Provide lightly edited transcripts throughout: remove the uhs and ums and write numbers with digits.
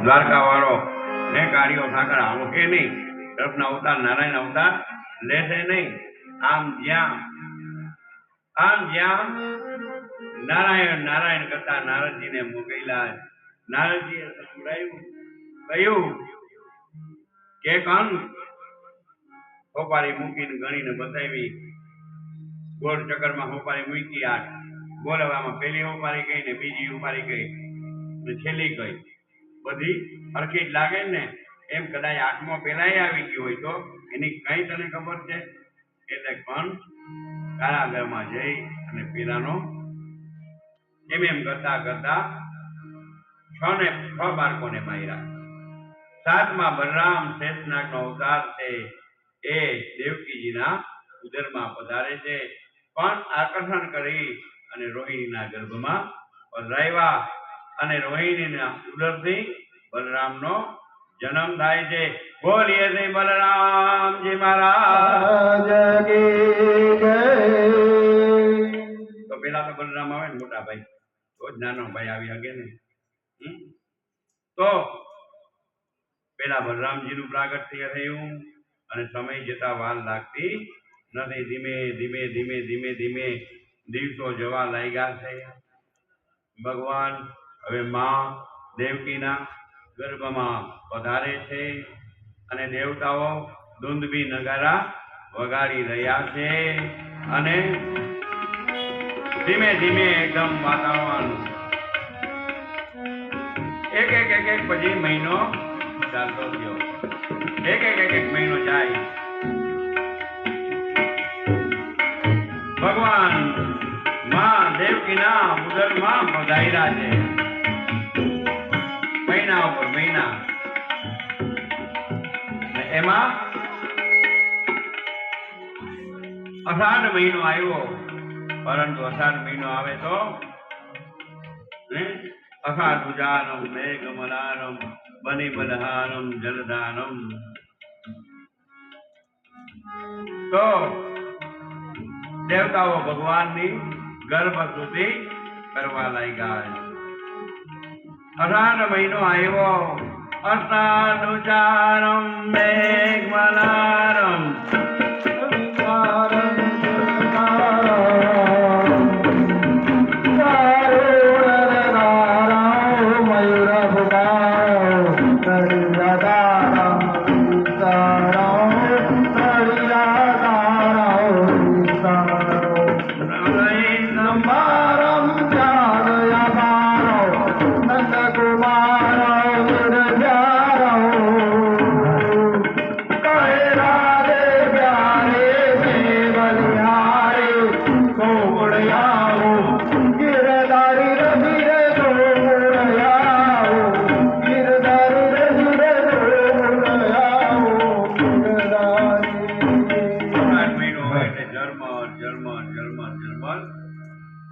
દ્વારકા વાળો ને કાળિયો ઠાકર આવો કે નહીં, કૃષ્ણ અવતાર નારાયણ અવતાર લેશે નહીં. આમ જ્યાં નારાયણ નારાયણ કરતા નારદજીને મોકલ્યા. નારદજીએ સંભળાયું, કહ્યું કે કંસ હોપારી મૂકીને ગણીને બતાવી. ગોળ ચક્કરમાં હોપારી મૂકી 8 બોલવામાં પેલી હોપારી ગઈ ને બીજી હોપારી ગઈ ને છેલ્લી ગઈ. બધી હરખી જ લાગે ને એમ. કદાચ 8મો પેલાય આવી ગયો હોય તો એની કઈ તને ખબર છે? એટલે કંસ કારાગરમાં જઈ અને પેલાનો એમ કરતા કરતા 6 બાળકોને માર્યા. 7મા બલરામ શેષનાગનો અવતાર છે. એ દેવકીજીના ઉદરમાં પધારે છે, પણ આકર્ષણ કરી અને રોહિણીના ગર્ભમાં પધરાવ્યા અને રોહિણીના ઉદરથી બલરામનો જન્મ થાય છે. બોલીએ શ્રી બલરામજી મહારાજ કી જય. તો પેલા તો બલરામ આવે ને મોટા ભાઈ, તો જ નાનો ભાઈ આવી શકે ને. તો પેલા બલરામજીનું પ્રાગટ્ય થયું અને સમય જતા વાર લાગતી નથી. ધીમે ધીમે ધીમે ધીમે ધીમે દિવસો જવા લાગ્યા છે. ભગવાન હવે માં દેવકીના ગર્ભમાં પધારે છે અને દેવતાઓ દુંદભી નગારા વગાડી રહ્યા છે અને ધીમે ધીમે એકદમ વાતાવરણ એક પછી મહિનો ચાલતો થયો. એક મહિનો જાય. ભગવાન માં દેવકીના ઉદરમાં પધાર્યા છે. મહિના ઉપર મહિના. એમાં અષાઢ મહિનો આવ્યો. પરંતુ અષાઢ મહિનો આવે તો અષાઢ ઉજારમ મેઘ મલારમ બની બલહારમ જલધારમ. તો દેવતાઓ ભગવાનની ગર્ભ સ્તુતિ કરવા લાગ્યા. અષાઢ મહિનો આવ્યો. અષાઢ ઉજારમ મેઘ મલારમ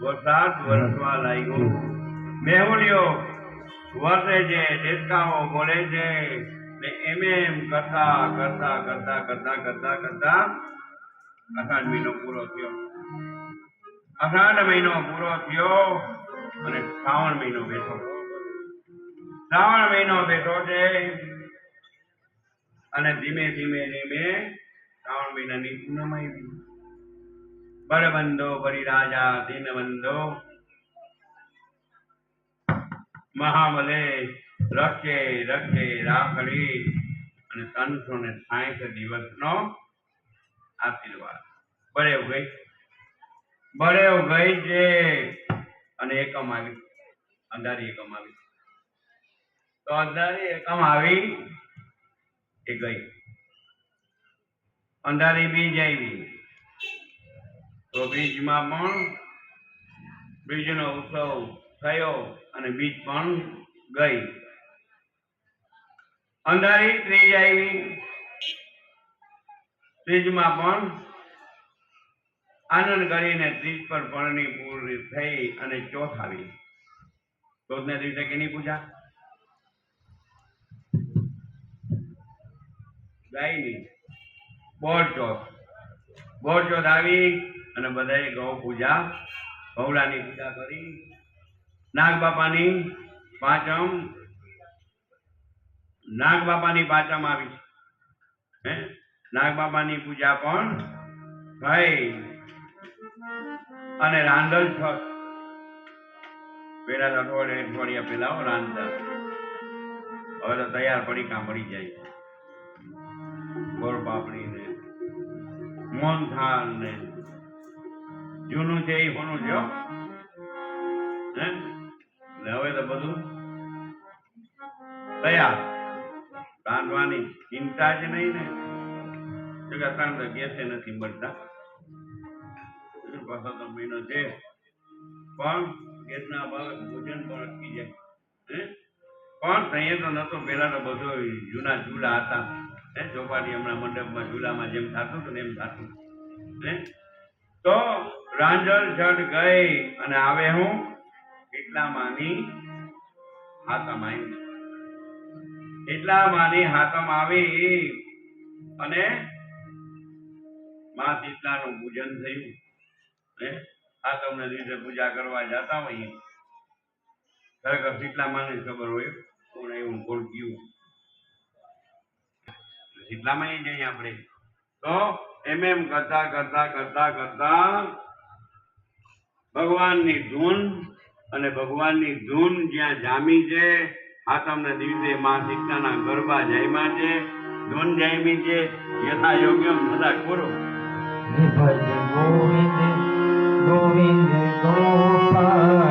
વરસાદ વરસવા લાગ્યો. મેહુલીઓ વરસે છે, દેડકાઓ બોલે છે ને એમ કરતા કરતા કરતા કરતા કરતા કરતા અષાઢ મહિનો પૂરો થયો. અષાઢ મહિનો પૂરો થયો અને શ્રાવણ મહિનો બેઠો. શ્રાવણ મહિનો બેઠો છે અને ધીમે ધીમે ધીમે શ્રાવણ મહિનાની પૂનમ આવી. બળબંધો બલિરાજા દીનબંધો મહાબલે રક્ષે રક્ષે રાખડી અને 360 દિવસનો આશીર્વાદ. બળેવ ગઈ છે અને એકમ આવી. અંધારી એકમ આવી. તો અંધારી એકમ આવી એ ગઈ. અંધારી બીજ આવી. તો બીજમાં પણ બીજનો ઉત્સવ થયો અને બીજ પણ ગઈ. અંધારી ત્રીજ આવી. ત્રીજમાં પણ આનંદ કરીને ત્રીજ પર પરણી પૂરી થઈ અને ચોથ આવી. ચોથના દિવસે કેની પૂજા? ગાયની. બોર ચોથ આવી અને બધાએ ગૌ પૂજા ભવડાની પૂજા કરી. નાગ બાપાની પાંચમ નાગ બાપાની પાચામાં આવી છે. હે નાગ બાપાની પૂજા પણ થઈ અને રાંધલ છઠ પેલા અઠવાડિયા પેલા રાંધતા. હવે તો તૈયાર પડીકા મળી જાય છે. ગોળ પાપડી ને મોહનથાળ ને જૂનું છે એ હોનું છે હો. હે એટલે હવે તો બધું તૈયાર. રાંધવાની ચિંતા જ નહીં ને. જો કે અત્યારે તો ગેસે નથી મળતા. પાછો તો મહિનો છે પણ ગેસના ભાવે ભોજન પણ અટકી જાય. હે પણ તઈએ તો નતો. પેલા તો બધો જૂના ચૂલા હતા. હે ચોપાટી હમણાં મંડપમાં ચૂલામાં જેમ થતું હતું ને એમ થતું. હે તો રાંઝલ છઠ ગઈ અને આવે હું એટલામાંની હાથમ આવી. એટલામાંની હાથમ આવી અને મા શીતલાનું પૂજન થયું. હે હાથમને દિવસે પૂજા કરવા જતા હોઈએ. ખરેખર શીતલા માને ખબર હોય કોણ એવું કોણ ગયું. શીતલામાં એ જઈએ આપણે. તો એમ કરતા કરતા કરતા કરતા ભગવાનની ધૂન અને ભગવાનની ધૂન જ્યાં જામી છે. હાથમના દિવસે મા શીતલાના ગરબા જામ્યા છે. ધૂન જામી છે. યથા યોગ્ય બધા પૂરો. ગોવિંદ ગોવિંદ ગોપાલ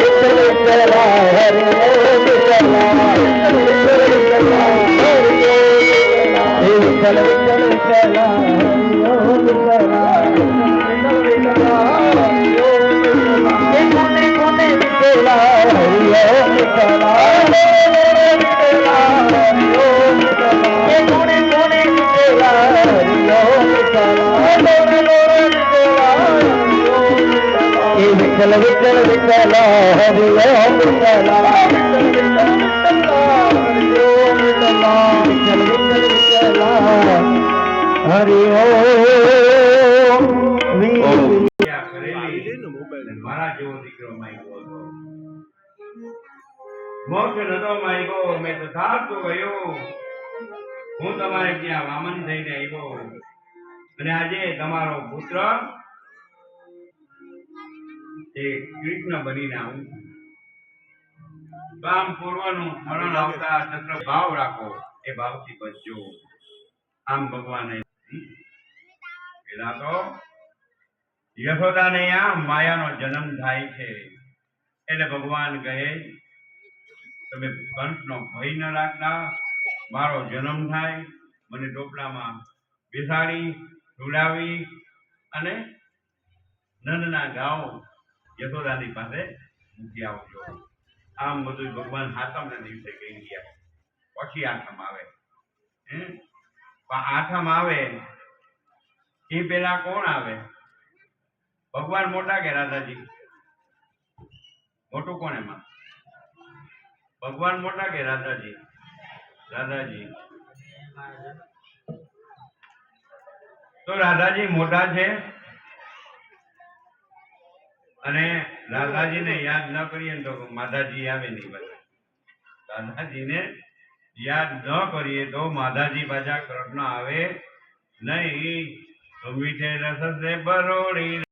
વિઠ્ઠલ વિઠ્ઠલ વિઠ્ઠલ હરિ ઓમ વિઠ્ઠલ હરિ ઓમ ત્યાં કરેલી અને મારા જેવો દીકરો માંગ્યો હતો. મોક્ષ નતો માંગ્યો, મેં તો સાચું કહ્યું. હું તમારે ત્યાં વામન થઈને આવ્યો અને આજે તમારો પુત્ર એ કૃષ્ણ બનીને આવું છું. કામ પૂર્વનું સ્મરણ આવતા ચક્ર ભાવ રાખો, એ ભાવથી બચજો. આમ ભગવાને પેલા તો યશોદાને આ માયાનો જન્મ થાય છે એટલે ભગવાન કહે તમે કંસનો ભય ન રાખતા, મારો જન્મ થાય મને ટોપલામાં બેસાડી ઢોળાવી અને નંદના ગાઓ યશોદાની પાસે મૂકી આવજો. આમ બધું ભગવાન હાથમના દિવસે કહી ગયા. પછી આઠમ આવે. પણ આઠમ આવે એ પેલા કોણ આવે? ભગવાન મોટા કે રાધાજી? મોટું કોણ એમાં? ભગવાન મોટા કે રાધાજી? રાધાજી. તો રાધાજી મોટા છે અને રાધાજીને યાદ ન કરીએ ને તો માધાજી આવે નહીં. બધા રાધાજીને યાદ ન કરીએ તો માધાજી પાછા કૃષ્ણ આવે નહીં. તો મીઠે રસ સે બરોડી